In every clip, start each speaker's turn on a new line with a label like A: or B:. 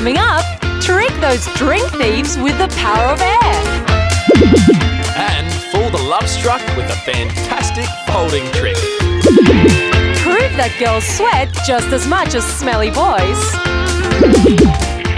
A: Coming up, trick those drink thieves with the power of air.
B: And fool the love struck with a fantastic folding trick.
A: Prove that girls sweat just as much as smelly boys.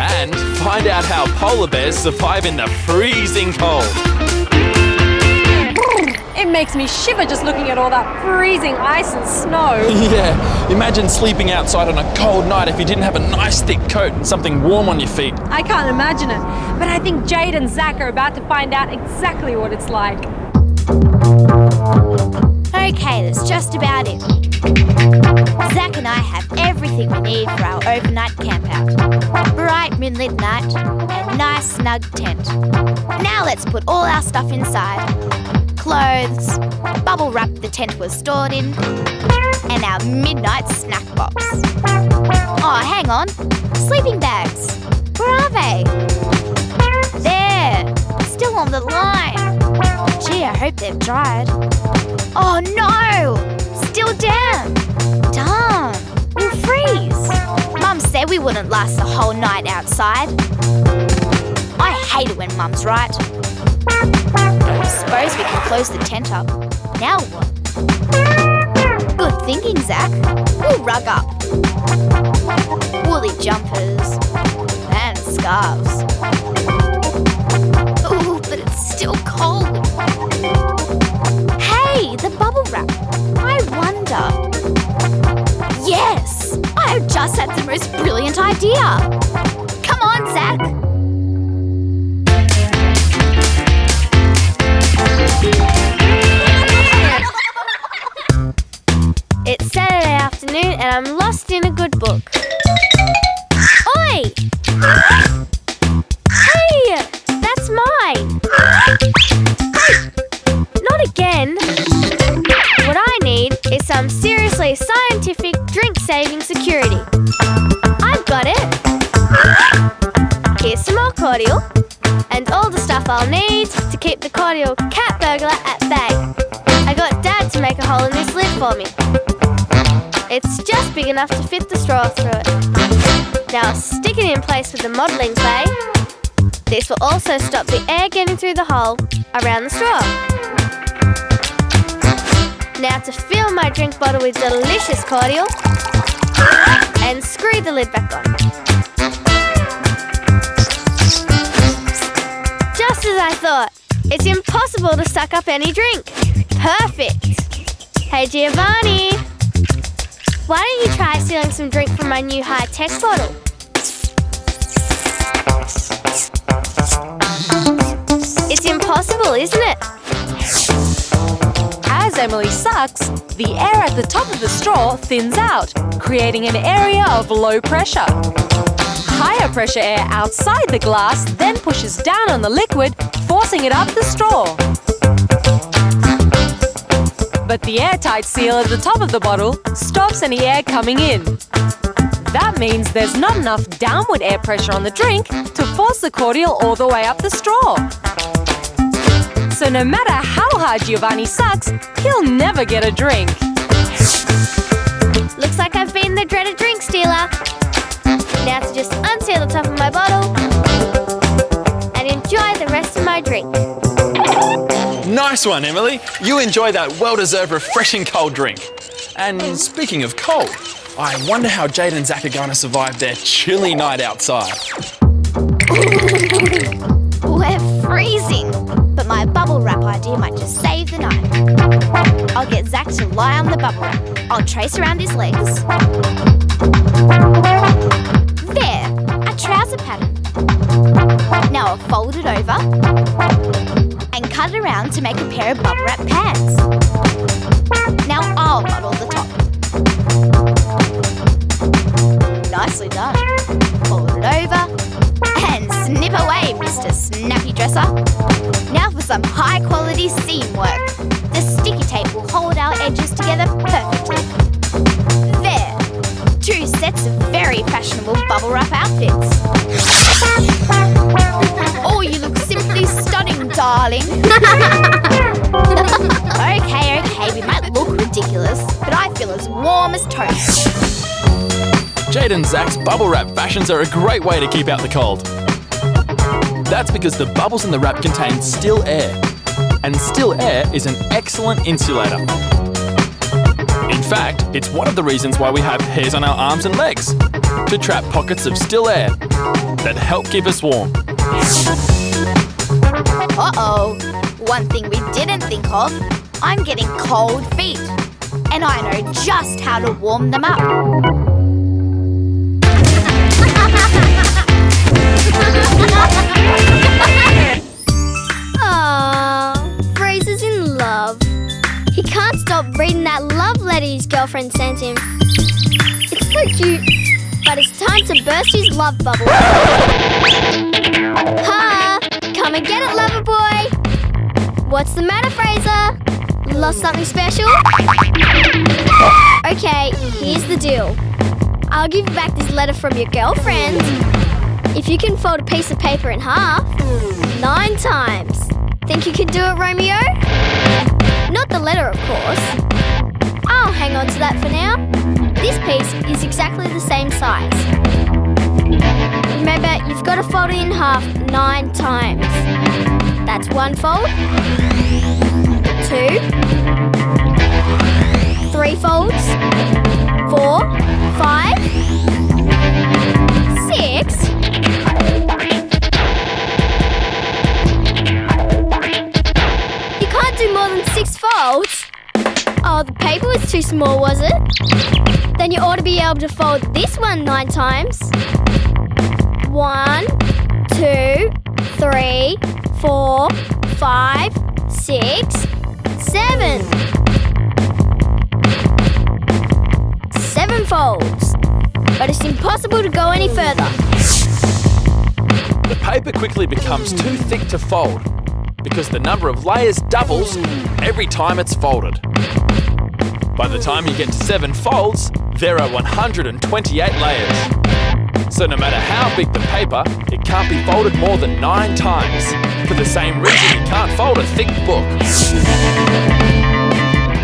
B: And find out how polar bears survive in the freezing cold.
A: It makes me shiver just looking at all that freezing ice and snow.
B: Yeah, imagine sleeping outside on a cold night if you didn't have a nice thick coat and something warm on your feet.
A: I can't imagine it, but I think Jade and Zach are about to find out exactly what it's like.
C: Okay, that's just about it. Zach and I have everything we need for our overnight camp out. Bright moonlit night and nice snug tent. Now let's put all our stuff inside. Clothes, bubble wrap the tent was stored in, and our midnight snack box. Oh, hang on. Sleeping bags. Where are they? There. Still on the line. Gee, I hope they've dried. Oh no! Still damp. Darn. We'll freeze. Mum said we wouldn't last the whole night outside. I hate it when Mum's right. Suppose we can close the tent up. Now what? Good thinking, Zach. We'll rug up. Woolly jumpers and scarves. Ooh, but it's still cold. Hey, the bubble wrap. I wonder. Yes! I've just had the most brilliant idea. Come on, Zach. It's Saturday afternoon and I'm lost in a good book. Oi! Hey! That's mine! Not again! What I need is some seriously scientific drink-saving security. I've got it! Here's some more cordial and all the stuff I'll need to keep the cordial cat burglar at bay. I got Dad to make a hole in this lid for me. It's just big enough to fit the straw through it. Now stick it in place with the modelling clay. This will also stop the air getting through the hole around the straw. Now to fill my drink bottle with delicious cordial and screw the lid back on. Just as I thought, it's impossible to suck up any drink. Perfect. Hey Giovanni, why don't you try stealing some drink from my new high-tech bottle? It's impossible, isn't it?
A: As Emily sucks, the air at the top of the straw thins out, creating an area of low pressure. Higher pressure air outside the glass then pushes down on the liquid, forcing it up the straw. But the airtight seal at the top of the bottle stops any air coming in. That means there's not enough downward air pressure on the drink to force the cordial all the way up the straw. So no matter how hard Giovanni sucks, he'll never get a drink.
C: Looks like I've been the dreaded drink stealer. Now to just unseal the top of my bottle and enjoy the rest of my drink.
B: Nice one, Emily. You enjoy that well-deserved refreshing cold drink. And speaking of cold, I wonder how Jade and Zach are going to survive their chilly night outside.
C: We're freezing, but my bubble wrap idea might just save the night. I'll get Zach to lie on the bubble wrap. I'll trace around his legs. There, a trouser pattern. Now I'll fold it over and cut it around to make a pair of bubble wrap pants. Now I'll model the top. Nicely done. Fold it over and snip away, Mr. Snappy Dresser. Now for some high quality seam work. The sticky tape will hold our edges together perfectly. There, 2 sets of very fashionable bubble wrap outfits. Oh, you look simply stunning, darling. Okay, we might look ridiculous, but I feel as warm as toast.
B: Jade and Zach's bubble wrap fashions are a great way to keep out the cold. That's because the bubbles in the wrap contain still air, and still air is an excellent insulator. In fact, it's one of the reasons why we have hairs on our arms and legs, to trap pockets of still air that help keep us warm.
C: Uh-oh, one thing we didn't think of, I'm getting cold feet, and I know just how to warm them up.
D: Aww, Fraser's in love. He can't stop reading that love letter his girlfriend sent him. It's so cute, but it's time to burst his love bubble. Ha! Come and get it, lover boy! What's the matter, Fraser? Lost something special? Okay, here's the deal. I'll give you back this letter from your girlfriend if you can fold a piece of paper in half 9 times. Think you can do it, Romeo? Not the letter, of course. I'll hang on to that for now. This piece is exactly the same size. Remember, you've got to fold it in half 9 times. That's 1 fold, 2, 3 folds, 4, 5, 6. You can't do more than 6 folds. Oh, the paper was too small, was it? Then you ought to be able to fold this one 9 times. 1, 2, 3, 4, 5, 6, 7. 7 folds. But it's impossible to go any further.
B: The paper quickly becomes too thick to fold because the number of layers doubles every time it's folded. By the time you get to 7 folds, there are 128 layers. So no matter how big the paper, it can't be folded more than 9 times. For the same reason you can't fold a thick book.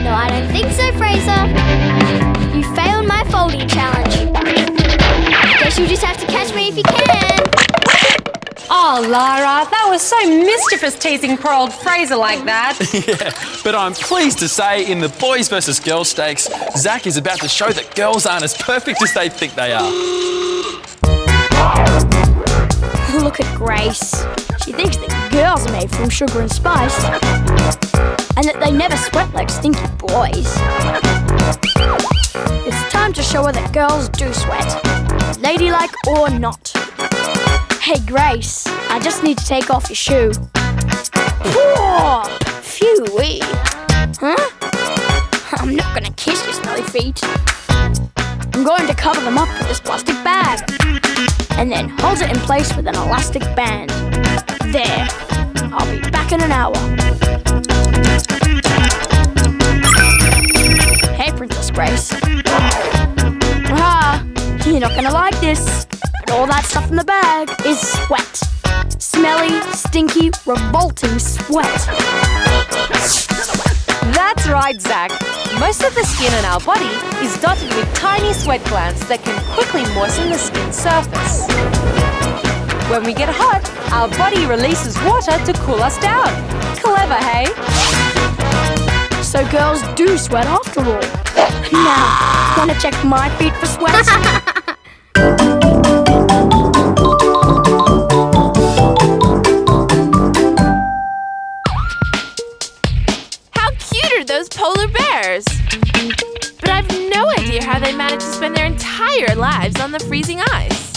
D: No, I don't think so, Fraser. You failed my folding challenge. Guess you'll just have to catch me if you can.
A: Oh, Lara, that was so mischievous teasing poor old Fraser like that.
B: Yeah, but I'm pleased to say in the boys versus girls stakes, Zach is about to show that girls aren't as perfect as they think they are.
D: Look at Grace. She thinks that girls are made from sugar and spice, and that they never sweat like stinky boys. It's time to show her that girls do sweat, ladylike or not. Hey, Grace, I just need to take off your shoe. Whoa! Phew-wee. Huh? I'm not going to kiss your smelly feet. I'm going to cover them up with this plastic bag and then hold it in place with an elastic band. There. I'll be back in an hour. Hey, Princess Grace. You're not going to like this. But all that stuff in the bag is sweat. Smelly, stinky, revolting sweat.
A: That's right, Zach. Most of the skin on our body is dotted with tiny sweat glands that can quickly moisten the skin surface. When we get hot, our body releases water to cool us down. Clever, hey?
D: So girls do sweat after all. Now, want to check my feet for sweat?
E: Those polar bears. But I've no idea how they manage to spend their entire lives on the freezing ice.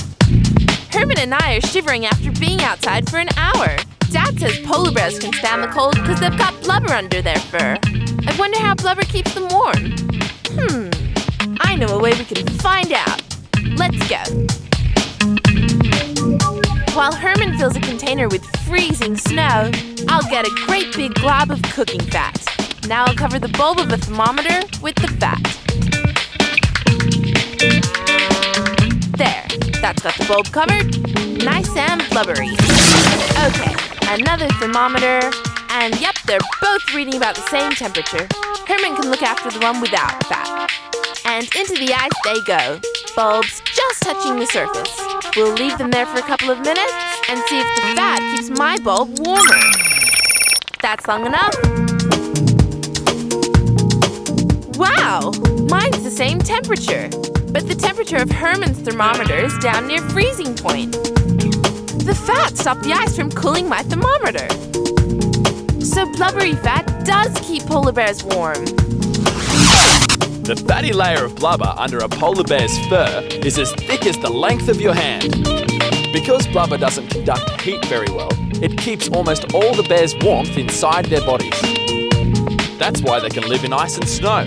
E: Herman and I are shivering after being outside for an hour. Dad says polar bears can stand the cold because they've got blubber under their fur. I wonder how blubber keeps them warm. I know a way we can find out. Let's go. While Herman fills a container with freezing snow, I'll get a great big glob of cooking fat. Now I'll cover the bulb of a thermometer with the fat. There, that's got the bulb covered. Nice and blubbery. Okay, another thermometer, and yep, they're both reading about the same temperature. Herman can look after the one without fat. And into the ice they go, bulbs just touching the surface. We'll leave them there for a couple of minutes and see if the fat keeps my bulb warmer. That's long enough. Wow! Mine's the same temperature, but the temperature of Herman's thermometer is down near freezing point. The fat stopped the ice from cooling my thermometer. So blubbery fat does keep polar bears warm.
B: The fatty layer of blubber under a polar bear's fur is as thick as the length of your hand. Because blubber doesn't conduct heat very well, it keeps almost all the bear's warmth inside their bodies. That's why they can live in ice and snow.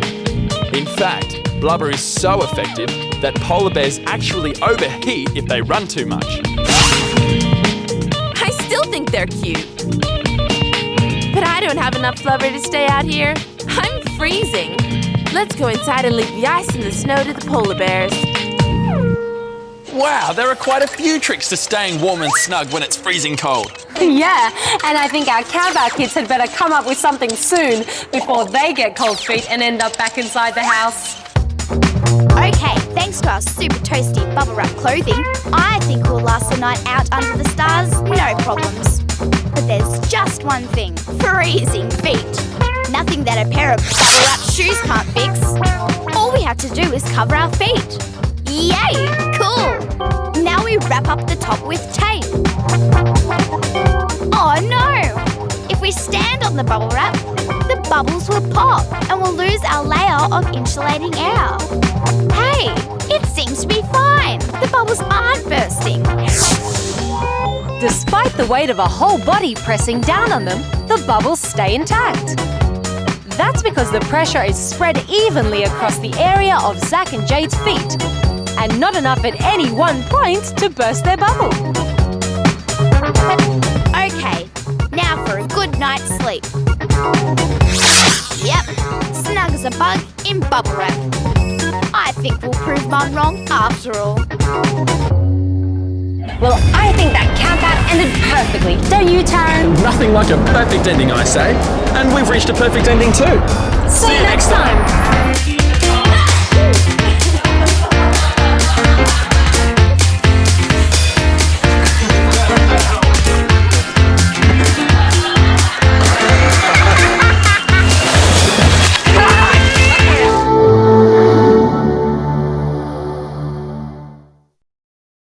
B: In fact, blubber is so effective that polar bears actually overheat if they run too much.
E: I still think they're cute. But I don't have enough blubber to stay out here. I'm freezing. Let's go inside and leave the ice and the snow to the polar bears.
B: Wow, there are quite a few tricks to staying warm and snug when it's freezing cold.
A: Yeah, and I think our campout kids had better come up with something soon before they get cold feet and end up back inside the house.
C: Okay, thanks to our super toasty bubble wrap clothing, I think we'll last the night out under the stars, no problems. But there's just one thing, freezing feet. Nothing that a pair of bubble wrap shoes can't fix. All we have to do is cover our feet. Yay, cool! Now we wrap up the top with tape. Oh no! If we stand on the bubble wrap, the bubbles will pop and we'll lose our layer of insulating air. Hey, it seems to be fine. The bubbles aren't bursting.
A: Despite the weight of a whole body pressing down on them, the bubbles stay intact. That's because the pressure is spread evenly across the area of Zach and Jade's feet, and not enough at any one point to burst their bubble.
C: Okay, now for a good night's sleep. Yep, snug as a bug in bubble wrap. I think we'll prove Mum wrong after all.
A: Well, I think that campout ended perfectly, don't you, Taryn?
B: Nothing like a perfect ending, I say. And we've reached a perfect ending too.
A: See you next time.